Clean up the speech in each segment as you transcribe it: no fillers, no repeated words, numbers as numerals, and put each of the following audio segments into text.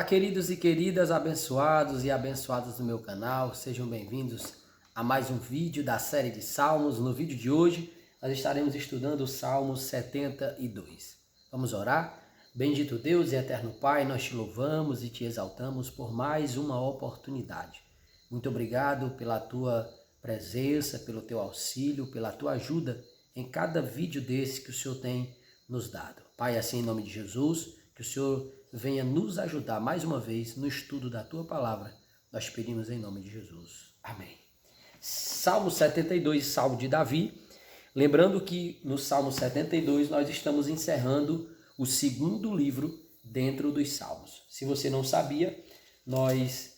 Olá, queridos e queridas, abençoados e abençoadas do meu canal, sejam bem-vindos a mais um vídeo da série de Salmos. No vídeo de hoje, nós estaremos estudando o Salmo 72. Vamos orar? Bendito Deus e eterno Pai, nós te louvamos e te exaltamos por mais uma oportunidade. Muito obrigado pela tua presença, pelo teu auxílio, pela tua ajuda em cada vídeo desse que o Senhor tem nos dado. Pai, assim em nome de Jesus, que o Senhor venha nos ajudar mais uma vez no estudo da tua palavra. Nós pedimos em nome de Jesus. Amém. Salmo 72, Salmo de Davi. Lembrando que no Salmo 72 nós estamos encerrando o segundo livro dentro dos Salmos. Se você não sabia, nós,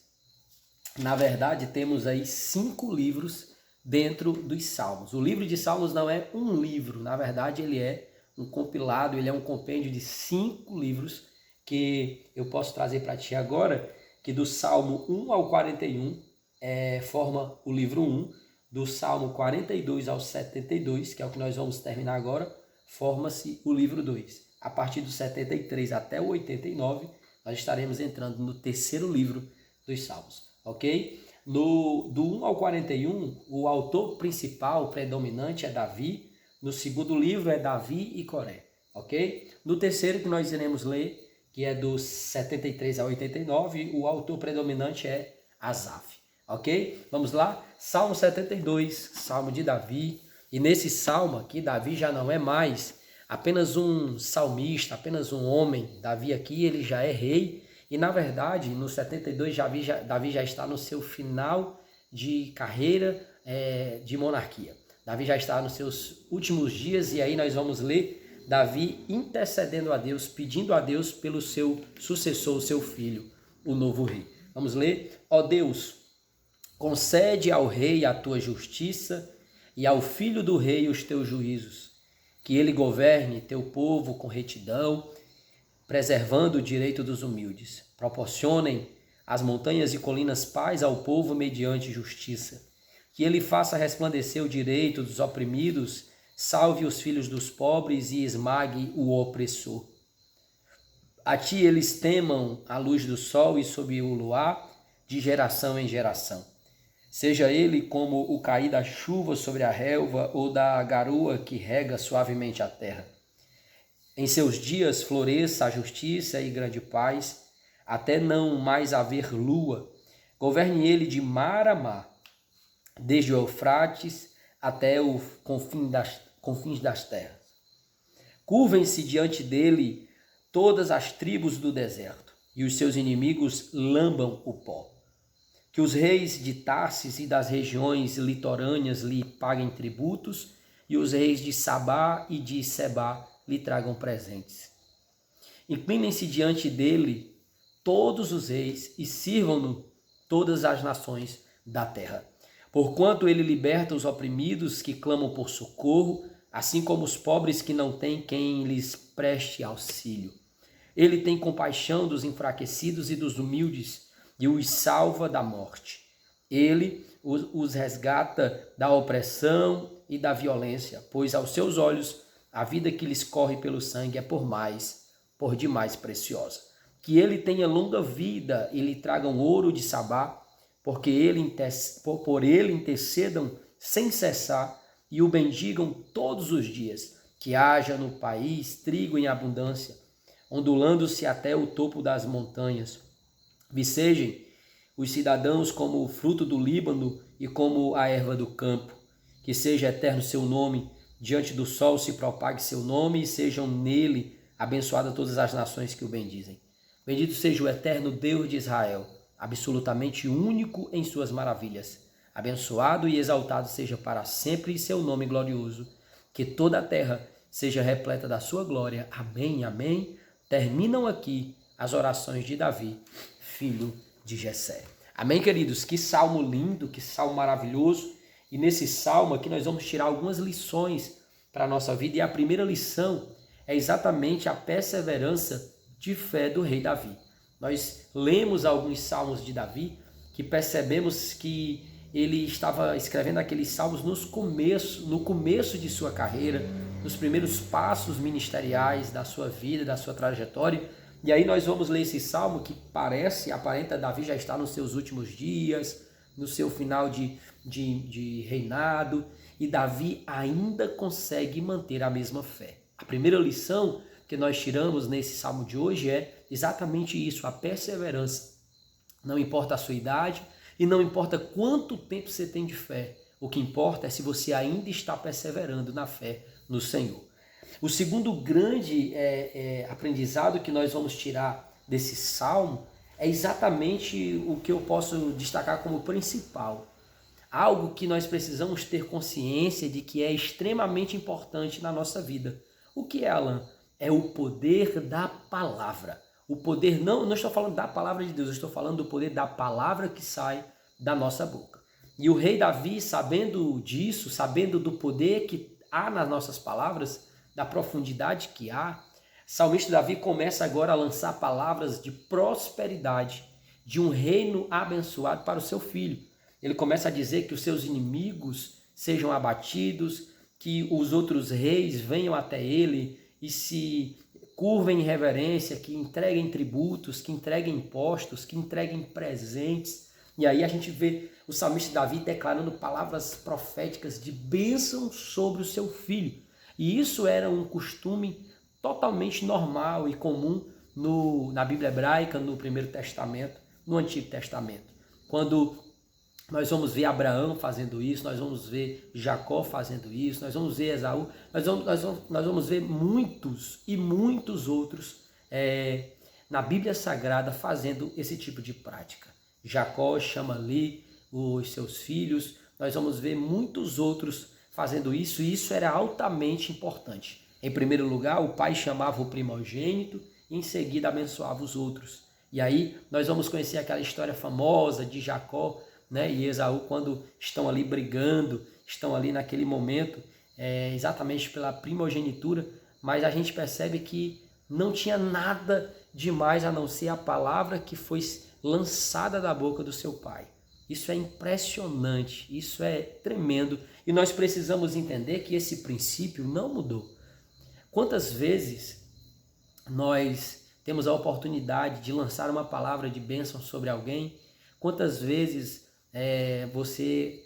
na verdade, temos aí 5 livros dentro dos Salmos. O livro de Salmos não é um livro, na verdade ele é um compilado, ele é um compêndio de 5 livros que eu posso trazer para ti agora, que do Salmo 1 ao 41 forma o livro 1, do Salmo 42 ao 72, que é o que nós vamos terminar agora, forma-se o livro 2. A partir do 73 até o 89, nós estaremos entrando no terceiro livro dos Salmos, ok? Do 1 ao 41, o autor principal, predominante, é Davi. No segundo livro é Davi e Coré, ok? No terceiro que nós iremos ler, que é do 73 a 89, o autor predominante é Asaf, ok? Vamos lá? Salmo 72, Salmo de Davi. E nesse salmo aqui, Davi já não é mais apenas um salmista, apenas um homem. Davi aqui, ele já é rei. E na verdade, no 72, Davi já está no seu final de carreira de monarquia. Davi já está nos seus últimos dias e aí nós vamos ler Davi intercedendo a Deus, pedindo a Deus pelo seu sucessor, o seu filho, o novo rei. Vamos ler? Ó Deus, concede ao rei a tua justiça e ao filho do rei os teus juízos, que ele governe teu povo com retidão, preservando o direito dos humildes. Proporcionem as montanhas e colinas paz ao povo mediante justiça. Que ele faça resplandecer o direito dos oprimidos, salve os filhos dos pobres e esmague o opressor. A ti eles temam a luz do sol e sob o luar, de geração em geração. Seja ele como o cair da chuva sobre a relva ou da garoa que rega suavemente a terra. Em seus dias floresça a justiça e grande paz, até não mais haver lua. Governe ele de mar a mar, desde o Eufrates até o confins das terras. Curvem-se diante dele todas as tribos do deserto, e os seus inimigos lambam o pó. Que os reis de Tarsis e das regiões litorâneas lhe paguem tributos, e os reis de Sabá e de Sebá lhe tragam presentes. Inclinem-se diante dele todos os reis e sirvam-no todas as nações da terra. Porquanto ele liberta os oprimidos que clamam por socorro, assim como os pobres que não têm quem lhes preste auxílio. Ele tem compaixão dos enfraquecidos e dos humildes e os salva da morte. Ele os resgata da opressão e da violência, pois aos seus olhos a vida que lhes corre pelo sangue é por demais preciosa. Que ele tenha longa vida e lhe tragam ouro de Sabá, porque por ele intercedam sem cessar e o bendigam todos os dias. Que haja no país trigo em abundância, ondulando-se até o topo das montanhas. Vicejem os cidadãos como o fruto do Líbano e como a erva do campo. Que seja eterno seu nome, diante do sol se propague seu nome e sejam nele abençoadas todas as nações que o bendizem. Bendito seja o eterno Deus de Israel, absolutamente único em suas maravilhas. Abençoado e exaltado seja para sempre seu nome glorioso. Que toda a terra seja repleta da sua glória. Amém, amém. Terminam aqui as orações de Davi, filho de Jessé. Amém, queridos? Que salmo lindo, que salmo maravilhoso. E nesse salmo aqui nós vamos tirar algumas lições para a nossa vida. E a primeira lição é exatamente a perseverança de fé do rei Davi. Nós lemos alguns salmos de Davi que percebemos que ele estava escrevendo aqueles salmos no começo de sua carreira, nos primeiros passos ministeriais da sua vida, da sua trajetória, E aí nós vamos ler esse salmo que aparenta Davi já está nos seus últimos dias, no seu final de reinado, e Davi ainda consegue manter a mesma fé. A primeira lição que nós tiramos nesse salmo de hoje é exatamente isso, a perseverança. Não importa a sua idade e não importa quanto tempo você tem de fé, o que importa é se você ainda está perseverando na fé no Senhor. O segundo grande aprendizado que nós vamos tirar desse salmo é exatamente o que eu posso destacar como principal. Algo que nós precisamos ter consciência de que é extremamente importante na nossa vida. O que é, Alan? É o poder da palavra. O poder, não estou falando da palavra de Deus, eu estou falando do poder da palavra que sai da nossa boca. E o rei Davi, sabendo disso, sabendo do poder que há nas nossas palavras, da profundidade que há, salmista Davi começa agora a lançar palavras de prosperidade, de um reino abençoado para o seu filho. Ele começa a dizer que os seus inimigos sejam abatidos, que os outros reis venham até ele e se curvem em reverência, que entreguem tributos, que entreguem impostos, que entreguem presentes. E aí a gente vê o salmista Davi declarando palavras proféticas de bênção sobre o seu filho. E isso era um costume totalmente normal e comum na Bíblia hebraica, no Primeiro Testamento, no Antigo Testamento. Quando nós vamos ver Abraão fazendo isso, nós vamos ver Jacó fazendo isso, nós vamos ver Esaú, nós vamos ver muitos e muitos outros na Bíblia Sagrada fazendo esse tipo de prática. Jacó chama ali os seus filhos, nós vamos ver muitos outros fazendo isso, e isso era altamente importante. Em primeiro lugar, o pai chamava o primogênito e em seguida abençoava os outros. E aí nós vamos conhecer aquela história famosa de Jacó, né, e Esaú, quando estão ali brigando, estão ali naquele momento, exatamente pela primogenitura, mas a gente percebe que não tinha nada demais a não ser a palavra que foi lançada da boca do seu pai. Isso é impressionante, isso é tremendo, e nós precisamos entender que esse princípio não mudou. Quantas vezes nós temos a oportunidade de lançar uma palavra de bênção sobre alguém? Quantas vezes você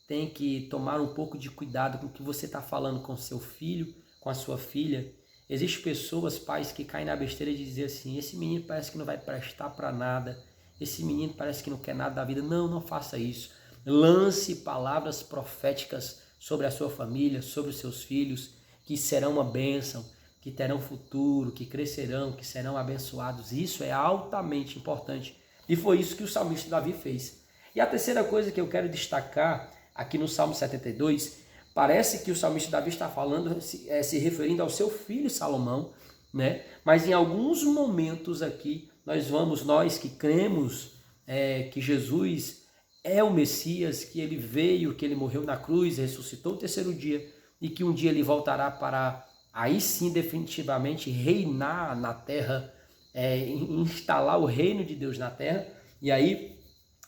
tem que tomar um pouco de cuidado com o que você está falando com seu filho, com a sua filha? Existem pessoas, pais, que caem na besteira de dizer assim: esse menino parece que não vai prestar para nada, esse menino parece que não quer nada da vida. Não, não faça isso. Lance palavras proféticas sobre a sua família, sobre os seus filhos, que serão uma bênção, que terão futuro, que crescerão, que serão abençoados. Isso é altamente importante. E foi isso que o salmista Davi fez. E a terceira coisa que eu quero destacar aqui no Salmo 72, parece que o salmista Davi está falando, se referindo ao seu filho Salomão, né? Mas em alguns momentos aqui, nós que cremos que Jesus é o Messias, que ele veio, que ele morreu na cruz, ressuscitou o terceiro dia e que um dia ele voltará para aí sim definitivamente reinar na terra, instalar o reino de Deus na terra. E aí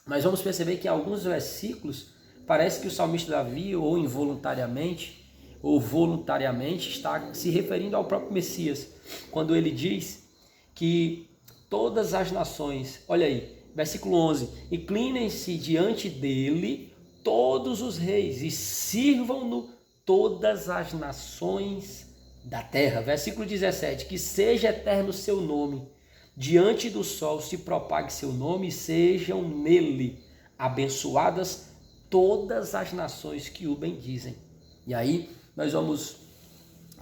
nós vamos perceber que em alguns versículos parece que o salmista Davi, ou involuntariamente ou voluntariamente, está se referindo ao próprio Messias, quando ele diz que todas as nações, olha aí, versículo 11, inclinem-se diante dele todos os reis e sirvam-no todas as nações da terra. Versículo 17, que seja eterno o seu nome, diante do sol se propague seu nome e sejam nele abençoadas todas as nações que o bendizem. E aí nós vamos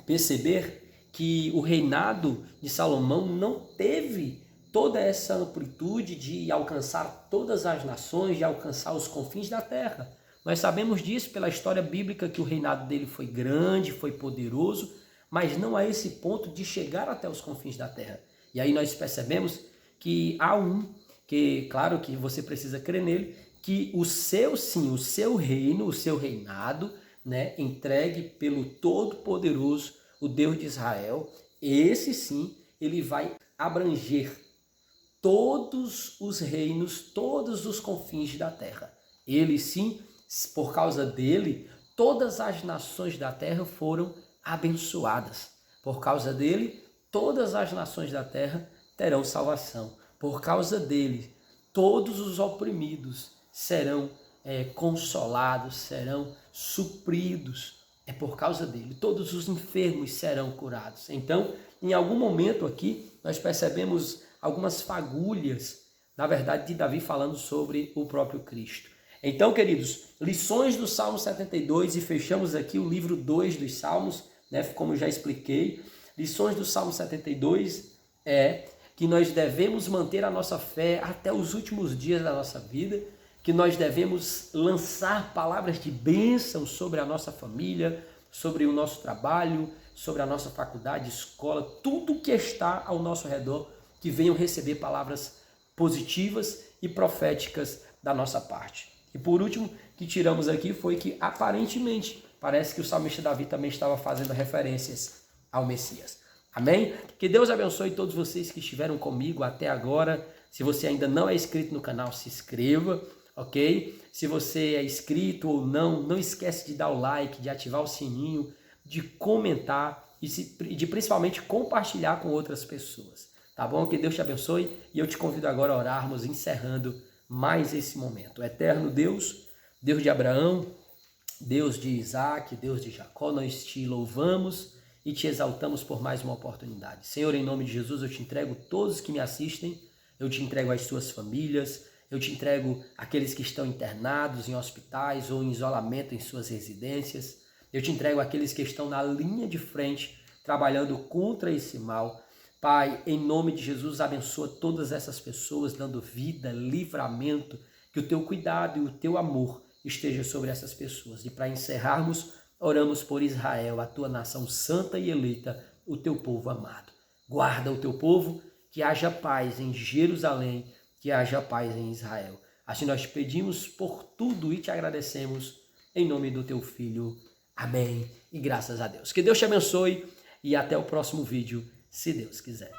perceber que o reinado de Salomão não teve toda essa amplitude de alcançar todas as nações, de alcançar os confins da terra. Nós sabemos disso pela história bíblica, que o reinado dele foi grande, foi poderoso, mas não a esse ponto de chegar até os confins da terra. E aí nós percebemos que há que claro que você precisa crer nele, que o seu reino, o seu reinado, né, entregue pelo Todo-Poderoso, o Deus de Israel, esse sim, ele vai abranger todos os reinos, todos os confins da terra. Ele sim, por causa dele, todas as nações da terra foram abençoadas. Por causa dele, todas as nações da terra terão salvação. Por causa dele, todos os oprimidos serão consolados, serão supridos. É por causa dele. Todos os enfermos serão curados. Então, em algum momento aqui, nós percebemos algumas fagulhas, na verdade, de Davi falando sobre o próprio Cristo. Então, queridos, lições do Salmo 72, e fechamos aqui o livro 2 dos Salmos, né, como eu já expliquei. Lições do Salmo 72 é que nós devemos manter a nossa fé até os últimos dias da nossa vida, que nós devemos lançar palavras de bênção sobre a nossa família, sobre o nosso trabalho, sobre a nossa faculdade, escola, tudo que está ao nosso redor, que venham receber palavras positivas e proféticas da nossa parte. E por último, que tiramos aqui foi que aparentemente parece que o salmista Davi também estava fazendo referências ao Messias. Amém? Que Deus abençoe todos vocês que estiveram comigo até agora. Se você ainda não é inscrito no canal, se inscreva, ok? Se você é inscrito ou não, não esquece de dar o like, de ativar o sininho, de comentar e de principalmente compartilhar com outras pessoas. Tá bom? Que Deus te abençoe e eu te convido agora a orarmos, encerrando mais esse momento. Eterno Deus, Deus de Abraão, Deus de Isaac, Deus de Jacó, nós te louvamos e te exaltamos por mais uma oportunidade. Senhor, em nome de Jesus, eu te entrego todos que me assistem, eu te entrego as suas famílias, eu te entrego aqueles que estão internados em hospitais ou em isolamento em suas residências, eu te entrego aqueles que estão na linha de frente, trabalhando contra esse mal. Pai, em nome de Jesus, abençoa todas essas pessoas, dando vida, livramento, que o teu cuidado e o teu amor esteja sobre essas pessoas. E para encerrarmos, oramos por Israel, a tua nação santa e eleita, o teu povo amado. Guarda o teu povo, que haja paz em Jerusalém, que haja paz em Israel. Assim nós pedimos por tudo e te agradecemos, em nome do teu Filho. Amém. E graças a Deus. Que Deus te abençoe e até o próximo vídeo, se Deus quiser.